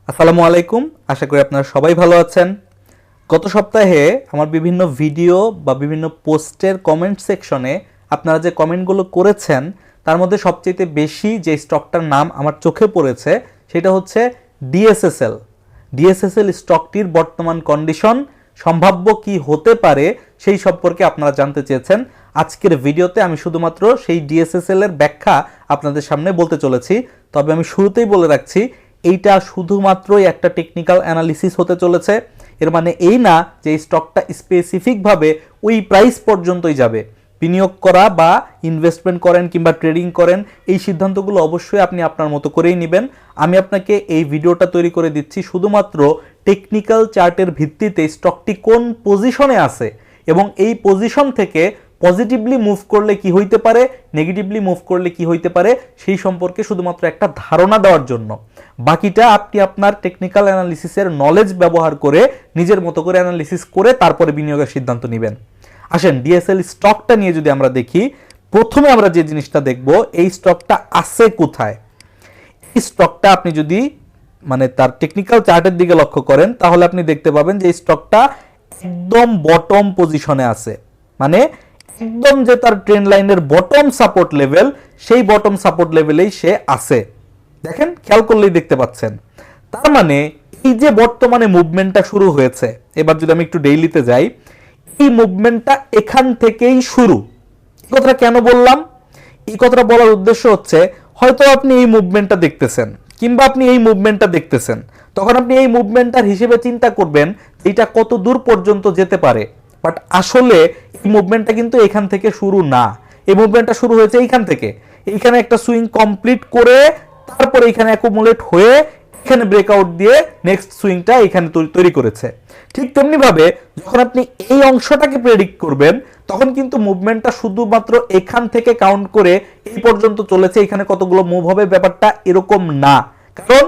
আসসালামু আলাইকুম। আশা করি আপনারা সবাই ভালো আছেন। গত সপ্তাহে আমার বিভিন্ন ভিডিও বা বিভিন্ন পোস্টের কমেন্ট সেকশনে আপনারা যে কমেন্টগুলো করেছেন তার মধ্যে সবচেয়ে বেশি যে স্টকটার নাম আমার চোখে পড়েছে সেটা হচ্ছে ডিএসএসএল। ডিএসএসএল স্টকটির বর্তমান কন্ডিশন, সম্ভাব্য কি হতে পারে সেই সম্পর্কে আপনারা জানতে চেয়েছেন। আজকের ভিডিওতে আমি শুধুমাত্র সেই ডিএসএসএল এর ব্যাখ্যা আপনাদের সামনে বলতে চলেছি। তবে আমি শুরুতেই বলে রাখছি, এইটা শুধুমাত্রই একটা টেকনিক্যাল অ্যানালিসিস হতে চলেছে। এর মানে এই না যে স্টকটা স্পেসিফিকভাবে ওই প্রাইস পর্যন্তই যাবে। বিনিয়োগ করা বা ইনভেস্টমেন্ট করেন কিংবা ট্রেডিং করেন, এই সিদ্ধান্তগুলো অবশ্যই আপনি আপনার মতো করেই নেবেন। আমি আপনাকে এই ভিডিওটা তৈরি করে দিচ্ছি শুধুমাত্র টেকনিক্যাল চার্টের ভিত্তিতে স্টকটি কোন পজিশনে আছে এবং এই পজিশন থেকে পজিটিভলি মুভ করলে কি হইতে পারে, নেগেটিভলি মুভ করলে কি হইতে পারে সেই সম্পর্কে শুধুমাত্র একটা ধারণা দেওয়ার জন্য। বাকিটা আপনি আপনার টেকনিক্যাল অ্যানালিসিসের নলেজ ব্যবহার করে নিজের মতো করে অ্যানালিসিস করে তারপরে বিনিয়োগের সিদ্ধান্ত নেবেন। আসেন ডিএসএল স্টকটা নিয়ে যদি আমরা দেখি, প্রথমে আমরা যে জিনিসটা দেখব, এই স্টকটা আছে কোথায়। এই স্টকটা আপনি যদি তার টেকনিক্যাল চার্টের দিকে লক্ষ্য করেন তাহলে আপনি দেখতে পাবেন যে স্টকটা একদম বটম পজিশনে আছে। মানে একদম যে তার ট্রেন্ড লাইনের বটম সাপোর্ট লেভেল, সেই বটম সাপোর্ট লেভেলেই সে আছে। দেখেন, খেয়াল করলেই দেখতে পাচ্ছেন। তার মানে এই যে বর্তমানে মুভমেন্টটা শুরু হয়েছে, এবার যদি আমি একটু ডেইলিতে যাই, এই মুভমেন্টটা এখান থেকেই শুরু। এই কথাটা কেন বললাম? এই কথাটা বলার উদ্দেশ্য হচ্ছে, হয়তো আপনি এই মুভমেন্টটা দেখতেছেন কিংবা আপনি এই মুভমেন্টটা দেখতেছেন, তখন আপনি এই মুভমেন্টটার হিসেবে চিন্তা করবেন এটা কত দূর পর্যন্ত যেতে পারে। বাট আসলে এই মুভমেন্টটা কিন্তু এখান থেকে শুরু না। এই মুভমেন্টটা শুরু হয়েছে এইখান থেকে। এইখানে একটা সুইং কমপ্লিট করে তারপরে এখানে অ্যাকুমুলেট হয়ে এখানে ব্রেকআউট দিয়ে নেক্সট সুইংটা এখানে তৈরি করেছে। ঠিক তেমনি ভাবে যখন আপনি এই অংশটাকে প্রেডিক্ট করবেন তখন কিন্তু মুভমেন্টটা শুধুমাত্র এখান থেকে কাউন্ট করে এই পর্যন্ত চলেছে, এখানে কতগুলো মুভ হবে ব্যাপারটা এরকম না। কারণ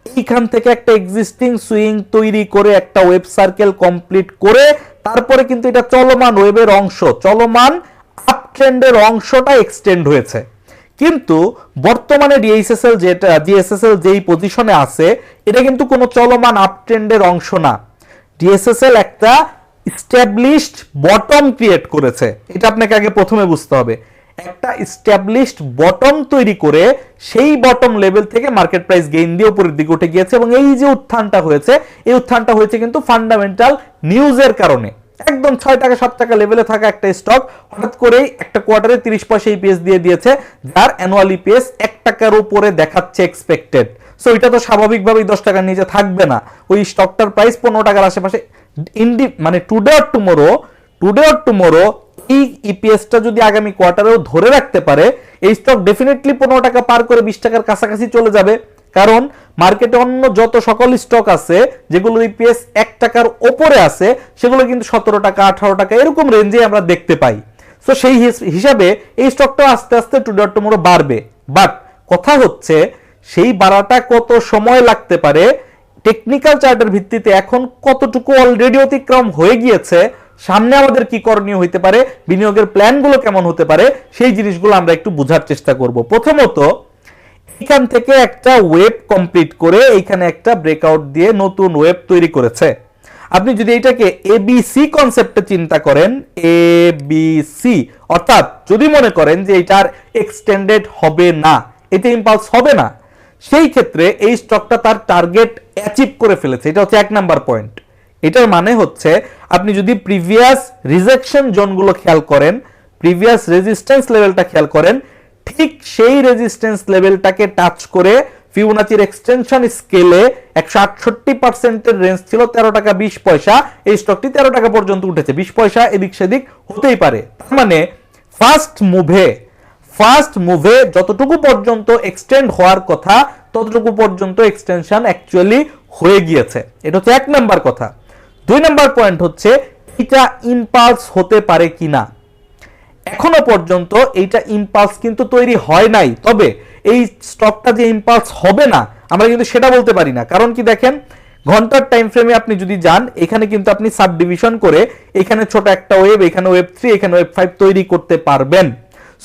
এইখান থেকে একটা এক্সিস্টিং সুইং তৈরি করে একটা ওয়েব সার্কেল কমপ্লিট করে তারপরে কিন্তু এটা চলমান ওয়েবের অংশ, চলমান আপ ট্রেন্ডের অংশটা এক্সটেন্ড হয়েছে। কিন্তু বর্তমানে ডিএসএসএল যেই পজিশনে আছে এটা কিন্তু কোনো চলমান আপ ট্রেন্ডের অংশ না। ডিএসএসএল একটা এস্টাবলিশড বটম ক্রিয়েট করেছে, এটা আপনাকে আগে প্রথমে বুঝতে হবে। একটা এস্টাবলিশড বটম তৈরি করে সেই বটম লেভেল থেকে মার্কেট প্রাইস গেইন দিয়ে উপরের দিকে উঠে গিয়েছে এবং এই যে উত্থানটা হয়েছে, এই উত্থানটা হয়েছে কিন্তু ফান্ডামেন্টাল নিউজের কারণে। একদম 6 টাকা 7 টাকা লেভেলে থাকা একটা স্টক হঠাৎ করেই একটা কোয়ার্টারে 30 পয়সা ইপিএস দিয়ে দিয়েছে, যার অ্যানুয়াল ইপিএস 1 টাকার উপরে দেখাচ্ছে এক্সপেক্টেড। সো এটা তো স্বাভাবিকভাবেই 10 টাকার নিচে থাকবে না। ওই স্টকটার প্রাইস 15 টাকার আশেপাশে। টুডে অর টুমোরো এই ইপিএসটা যদি আগামী কোয়ার্টারেও ধরে রাখতে পারে, এই স্টক ডেফিনেটলি 15 টাকা পার করে 20 টাকার কাছাকাছি চলে যাবে। কারণ মার্কেটে অন্য যত সকল স্টক আছে যেগুলো ইপিএস 1 টাকার ওপরে আছে সেগুলো কিন্তু 17 টাকা 18 টাকা এরকম রেঞ্জে আমরা দেখতে পাই। সো সেই হিসাবে এই স্টকটা আস্তে আস্তে টুডে অর টুমোরো বাড়বে। বাট কথা হচ্ছে, সেই বাড়াটা কত সময় লাগতে পারে, টেকনিক্যাল চার্টের ভিত্তিতে এখন কতটুকু অলরেডি অতিক্রম হয়ে গিয়েছে, সামনে আমাদের কি করণীয় হতে পারে, বিনিয়োগের প্ল্যানগুলো কেমন হতে পারে, সেই জিনিসগুলো আমরা একটু বোঝার চেষ্টা করব। প্রথমত, এখান থেকে একটা ওয়েভ কমপ্লিট করে এইখানে একটা ব্রেকআউট দিয়ে নতুন ওয়েভ তৈরি করেছে। আপনি যদি এটাকে এবিসি কনসেপ্টে চিন্তা করেন, এবিসি অর্থাৎ যদি মনে করেন যে এটার এক্সটেন্ডেড হবে না, এটা ইম্পালস হবে না, সেই ক্ষেত্রে এই স্টকটা তার টার্গেট অ্যাচিভ করে ফেলেছে। এটা হচ্ছে 1 নাম্বার পয়েন্ট। এটার মানে হচ্ছে আপনি যদি প্রিভিয়াস রিজেকশন জোনগুলো খেয়াল করেন, প্রিভিয়াস রেজিস্ট্যান্স লেভেলটা খেয়াল করেন, ঠিক সেই রেজিস্ট্যান্স লেভেলটাকে টাচ করে ফিবোনাচির এক্সটেনশন স্কেলে 168% রেঞ্জ ছিল 13 টাকা 20 পয়সা, এই স্টকটি 13 টাকা পর্যন্ত উঠেছে। 20 পয়সা এদিক সেদিক হতেই পারে। তার মানে ফার্স্ট মুভে যতটুকু পর্যন্ত এক্সটেন্ড হওয়ার কথা ততটুকু পর্যন্ত এক্সটেনশন অ্যাকচুয়ালি হয়ে গিয়েছে। এটা হচ্ছে 1 নাম্বার কথা। 2 নাম্বার পয়েন্ট হচ্ছে এটা ইম্পালস হতে পারে কিনা। এখনো পর্যন্ত এইটা ইম্পালস কিন্তু তৈরি হয় নাই। তবে এই স্টকটা যে ইম্পালস হবে না আমরা কিন্তু সেটা বলতে পারি না। কারণ কি, দেখেন ঘন্টার টাইম ফ্রেমে আপনি যদি যান, এখানে কিন্তু আপনি সাব ডিভিশন করে এখানে ছোট একটা ওয়েভ, এখানে ওয়েভ 3, এখানে ওয়েভ 5 তৈরি করতে পারবেন।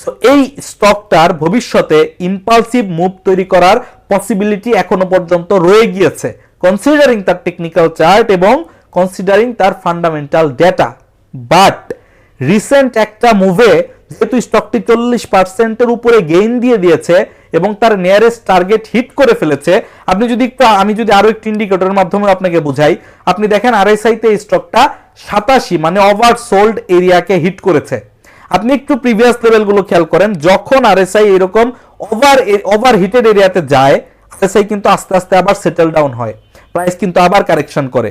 সো এই স্টকটার ভবিষ্যতে ইম্পালসিভ মুভ তৈরি করার পসিবিলিটি এখনো পর্যন্ত রয়ে গিয়েছে। কনসিডারিং তার টেকনিক্যাল চার্ট এবং কনসিডারিং তার ফান্ডামেন্টাল ডেটা। বাট রিসেন্ট একটা মুভে যেহেতু স্টকটি 40% উপরে গেইন দিয়ে দিয়েছে এবং তার নিয়ারেস্ট টার্গেট হিট করে ফেলেছে, আমি যদি আরো একটি ইন্ডিকেটরের মাধ্যমে আপনাকে বুঝাই, আপনি দেখেন RSI তে এই স্টকটা 87 মানে ওভার সোল্ড এরিয়াকে হিট করেছে। আপনি একটু প্রিভিয়াস লেভেলগুলো খেয়াল করেন, যখন RSI এরকম ওভার হিটেড এরিয়াতে যায়, RSI কিন্তু আস্তে আস্তে আবার সেটেল ডাউন হয়, প্রাইস কিন্তু আবার কারেকশন করে।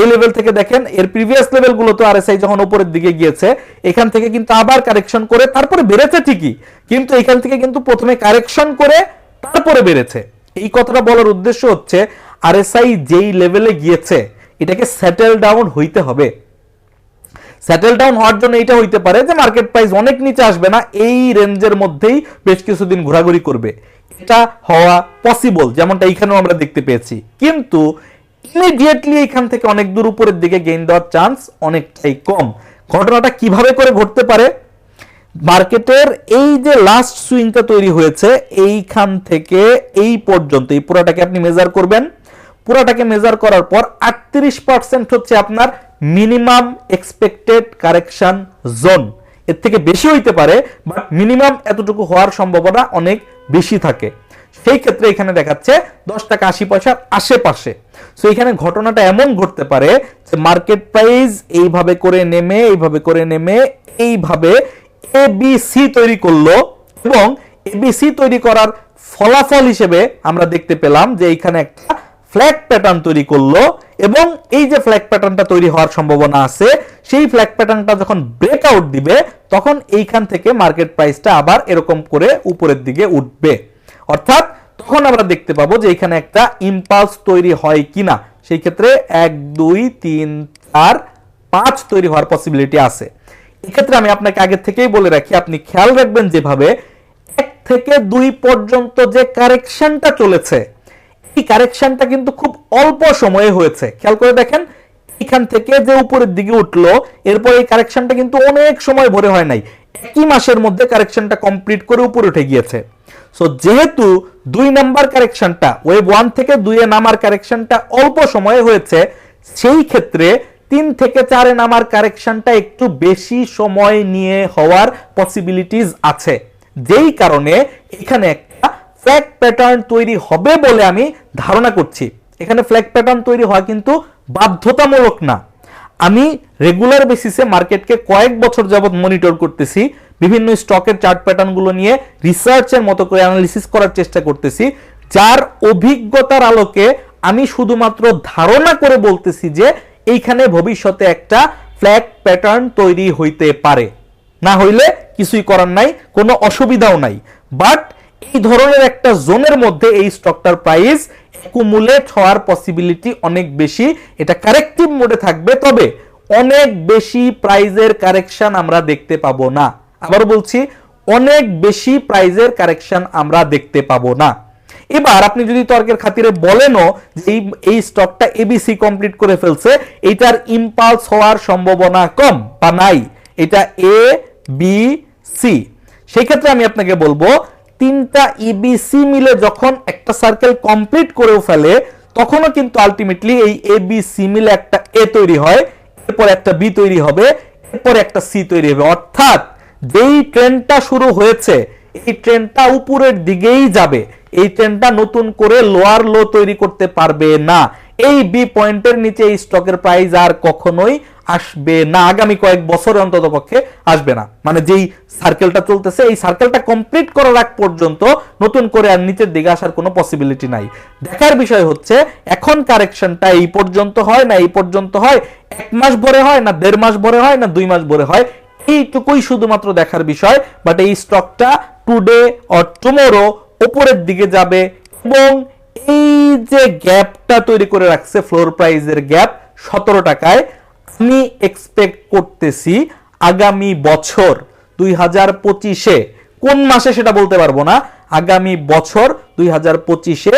এই লেভেল থেকে দেখেন এর প্রিভিয়াস লেভেলগুলো তো RSI যখন উপরের দিকে গিয়েছে, এখান থেকে কিন্তু আবার কারেকশন করে তারপরে বেড়েছে ঠিকই, কিন্তু এখান থেকে কিন্তু প্রথমে কারেকশন করে তারপরে বেড়েছে। এই কথাটা বলার উদ্দেশ্য হচ্ছে RSI যেই লেভেলে গিয়েছে এটাকে সেটেল ডাউন হইতে হবে। সেটেল ডাউন হওয়ার জন্য এটা হইতে পারে যে মার্কেট প্রাইস অনেক নিচে আসবে না, এই রেঞ্জের মধ্যেই বেশ কিছুদিন ঘোরাঘুরি করবে, এটা হওয়া পসিবল, যেমনটা এইখানেও আমরা দেখতে পেয়েছি। কিন্তু ইমিডিয়েটলি এখান থেকে অনেক দূর উপরের দিকে গেইন দেওয়ার চান্স অনেকটাই কম। ঘটনাটা কিভাবে করে ঘটতে পারে? মার্কেটের এই যে লাস্ট সুইংটা তৈরি হয়েছে এইখান থেকে এই পর্যন্ত, এই পুরোটাকে আপনি মেজার করবেন, পুরোটাকে মেজার করার পর 38% হচ্ছে আপনার মিনিমাম এক্সপেক্টেড কারেকশন জোন। এর থেকে বেশি হইতে পারে, বাট মিনিমাম এতটুকু হওয়ার সম্ভাবনা অনেক বেশি থাকে। সেই ক্ষেত্রে এখানে দেখাচ্ছে 10 টাকা 80 পয়সার আশেপাশে। সো এখানে ঘটনাটা এমন ঘটতে পারে যে মার্কেট প্রাইস এইভাবে করে নেমে এইভাবে ABC তৈরি করলো, এবং ABC তৈরি করার ফলাফল হিসেবে আমরা দেখতে পেলাম যে এইখানে একটা ফ্ল্যাগ প্যাটার্ন তৈরি করলো, এবং এই যে ফ্ল্যাগ প্যাটার্নটা তৈরি হওয়ার সম্ভাবনা আছে, সেই ফ্ল্যাগ প্যাটার্নটা যখন ব্রেকআউট দিবে তখন এইখান থেকে মার্কেট প্রাইসটা আবার এরকম করে উপরের দিকে উঠবে। অর্থাৎ তখন আমরা দেখতে পাবো যে এখানে একটা ইম্পালস তৈরি হয় কিনা। সেই ক্ষেত্রে 1 2 3 4 5 তৈরি হওয়ার পসিবিলিটি আছে। এক্ষেত্রে আমি আপনাকে আগে থেকেই বলে রাখি, আপনি খেয়াল রাখবেন যেভাবে 1 থেকে 2 পর্যন্ত যে কারেকশনটা চলেছে, এই কারেকশনটা কিন্তু খুব অল্প সময়ে হয়েছে। খেয়াল করে দেখেন, এখান থেকে যে উপরের দিকে উঠলো, এরপর এই কারেকশনটা কিন্তু অনেক সময় ভরে হয় নাই, একই মাসের মধ্যে কারেকশনটা কমপ্লিট করে উপরে উঠে গিয়েছে। সো যেহেতু 2 নাম্বার কারেকশনটা, ওয়েভ 1 থেকে 2 এ নামার কারেকশনটা অল্প সময়ে হয়েছে, সেই ক্ষেত্রে 3 থেকে 4 এ নামার কারেকশনটা একটু বেশি সময় নিয়ে হওয়ার পসিবিলিটিস আছে, যেই কারণে এখানে একটা ফ্ল্যাগ প্যাটার্ন তৈরি হবে বলে আমি ধারণা করছি। এখানে ফ্ল্যাগ প্যাটার্ন তৈরি হওয়া কিন্তু বাধ্যতামূলক না। আমি রেগুলার বেসিসে মার্কেটকে কয়েক বছর যাবত মনিটর করতেছি, বিভিন্ন স্টকের চার্ট প্যাটার্নগুলো নিয়ে রিসার্চের মতো করে অ্যানালিসিস করার চেষ্টা করতেছি, যার অভিজ্ঞতার আলোকে আমি শুধুমাত্র ধারণা করে বলতেছি যে এইখানে ভবিষ্যতে একটা ফ্ল্যাগ প্যাটার্ন তৈরি হইতে পারে। না হইলে কিছুই করার নাই, কোনো অসুবিধাও নাই। বাট এই ধরনের একটা জোনের মধ্যে এই স্টকটার প্রাইস অ্যাকুমুলেট হওয়ার পসিবিলিটি অনেক বেশি। এটা কারেক্টিভ মোডে থাকবে, তবে অনেক বেশি প্রাইজের কারেকশন আমরা দেখতে পাবো না। আবার বলছি, অনেক বেশি প্রাইজের কারেকশন আমরা দেখতে পাবো না। এবার আপনি যদি তর্কের খাতিরে বলেনও যে এই স্টকটা ABC কমপ্লিট করে ফেলছে, এটার ইম্পালস হওয়ার সম্ভাবনা কম বা নাই, এটা ABC, সেই ক্ষেত্রে আমি আপনাকে বলবো 3টা ABC মিলে যখন একটা সার্কেল কমপ্লিট করেও ফেলে, তখনও কিন্তু আলটিমেটলি এই ABC মিলে একটা A তৈরি হয়, এরপর একটা B তৈরি হবে, এরপর একটা C তৈরি হবে। অর্থাৎ যেই ট্রেন্ডটা শুরু হয়েছে, এই ট্রেন্ডটা উপরের দিকেই যাবে, এই ট্রেন্ডটা নতুন করে লোয়ার লো তৈরি করতে পারবে না। এই বি পয়েন্টের নিচে এই স্টকের প্রাইস আর কখনোই আসবে না, আগামী কয়েক বছর অন্তত পক্ষে আসবে না। মানে যেই সার্কেলটা চলতেছে, এই সার্কেলটা কমপ্লিট করার আগ পর্যন্ত নতুন করে আর নিচের দিকে আসার কোনো পসিবিলিটি নাই। দেখার বিষয় হচ্ছে এখন কারেকশনটা এই পর্যন্ত হয় না এই পর্যন্ত হয়, 1 মাস ভরে হয় না 1.5 মাস ভরে হয় না 2 মাস ভরে হয়, এইটুকুই শুধুমাত্র দেখার বিষয়। বাট এই স্টকটা টুডে অর টুমোরো উপরের দিকে যাবে, এবং এই যে গ্যাপটা তৈরি করে রাখছে ফ্লোর প্রাইসের গ্যাপ 17 টাকায়, আমি এক্সপেক্ট করতেছি আগামী বছর 2025-এ, কোন মাসে সেটা বলতে পারবো না, আগামী বছর 2025-এ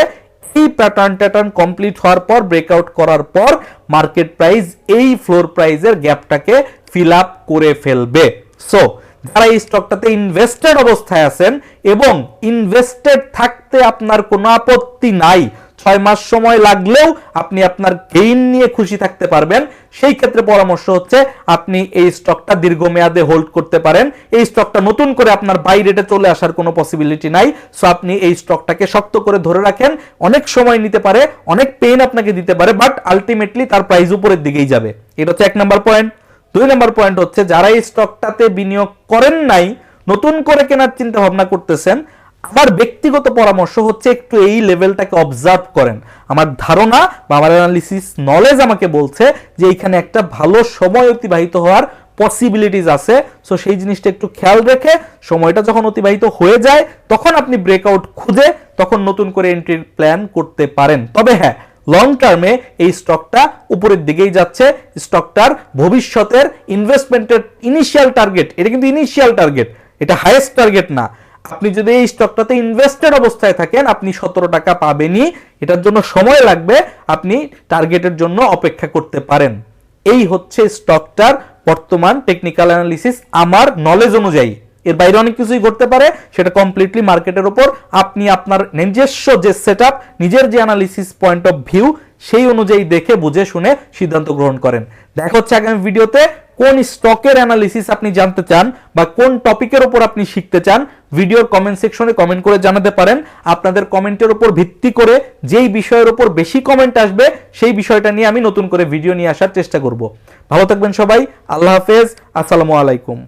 এই প্যাটার্ন কমপ্লিট হওয়ার পর, ব্রেকআউট করার পর মার্কেট প্রাইস এই ফ্লোর প্রাইসের গ্যাপটাকে ফিল আপ করে ফেলবে। সো যারা এই স্টকটাতে ইনভেস্টেড অবস্থায় আছেন এবং ইনভেস্টেড থাকতে আপনার কোনো আপত্তি নাই, 6 মাস সময় লাগলেও আপনি আপনার গেইন নিয়ে খুশি থাকতে পারবেন। সেই ক্ষেত্রে পরামর্শ হচ্ছে আপনি এই স্টকটা দীর্ঘমেয়াদে হোল্ড করতে পারেন। এই স্টকটা নতুন করে আপনার বাই রেটে চলে আসার কোনো পসিবিলিটি নাই। সো আপনি এই স্টকটাকে শক্ত করে ধরে রাখেন। অনেক সময় নিতে পারে, অনেক পেইন আপনাকে দিতে পারে, বাট আলটিমেটলি তার প্রাইস উপরের দিকেই যাবে। এটা হচ্ছে 1 নাম্বার পয়েন্ট। 2 নাম্বার পয়েন্ট হচ্ছে যারা এই স্টকটাতে বিনিয়োগ করেন নাই, নতুন করে কেনার চিন্তা ভাবনা করতেছেন, আমার ব্যক্তিগত পরামর্শ হচ্ছে একটু এই লেভেলটাকে অবজার্ভ করেন। আমার ধারণা বা আমার অ্যানালিসিস নলেজ আমাকে বলছে যে এখানে একটা ভালো সময় অতিবাহিত হওয়ার পসিবিলিটিস আছে। সো সেই জিনিসটা একটু খেয়াল রেখে সময়টা যখন অতিবাহিত হয়ে যায় তখন আপনি ব্রেকআউট খুঁজে তখন নতুন করে এন্ট্রির প্ল্যান করতে পারেন। তবে হ্যাঁ, লং টার্মে এই স্টকটা উপরের দিকেই যাচ্ছে। স্টকটার ভবিষ্যতের ইনভেস্টমেন্টের ইনিশিয়াল টার্গেট, এটা কিন্তু ইনিশিয়াল টার্গেট, এটা হাইয়েস্ট টার্গেট না। আপনি যদি এই স্টকটাতে ইনভেস্টেড অবস্থায় থাকেন আপনি 17 টাকা পাবেনই। এটার জন্য সময় লাগবে, আপনি টার্গেটের জন্য অপেক্ষা করতে পারেন। এই হচ্ছে স্টকটার বর্তমান টেকনিক্যাল অ্যানালিসিস আমার নলেজ অনুযায়ী। এর বাইরে অনেক কিছুই ঘটতে পারে, সেটা কমপ্লিটলি মার্কেটের উপর। আপনি আপনার নিজস্ব যে সেটআপ, নিজের যে অ্যানালিসিস পয়েন্ট অফ ভিউ, সেই অনুযায়ী দেখে বুঝে শুনে সিদ্ধান্ত গ্রহণ করেন। দেখা হচ্ছে আগামী ভিডিওতে। কোন স্টকের অ্যানালিসিস আপনি জানতে চান বা কোন টপিকের উপর আপনি শিখতে চান, ভিডিওর কমেন্ট সেকশনে কমেন্ট করে জানাতে পারেন। আপনাদের কমেন্টের উপর ভিত্তি করে যেই বিষয়ের উপর বেশি কমেন্ট আসবে সেই বিষয়টা নিয়ে আমি নতুন করে ভিডিও নিয়ে আসার চেষ্টা করব। ভালো থাকবেন সবাই। আল্লাহ হাফেজ। আসসালামু আলাইকুম।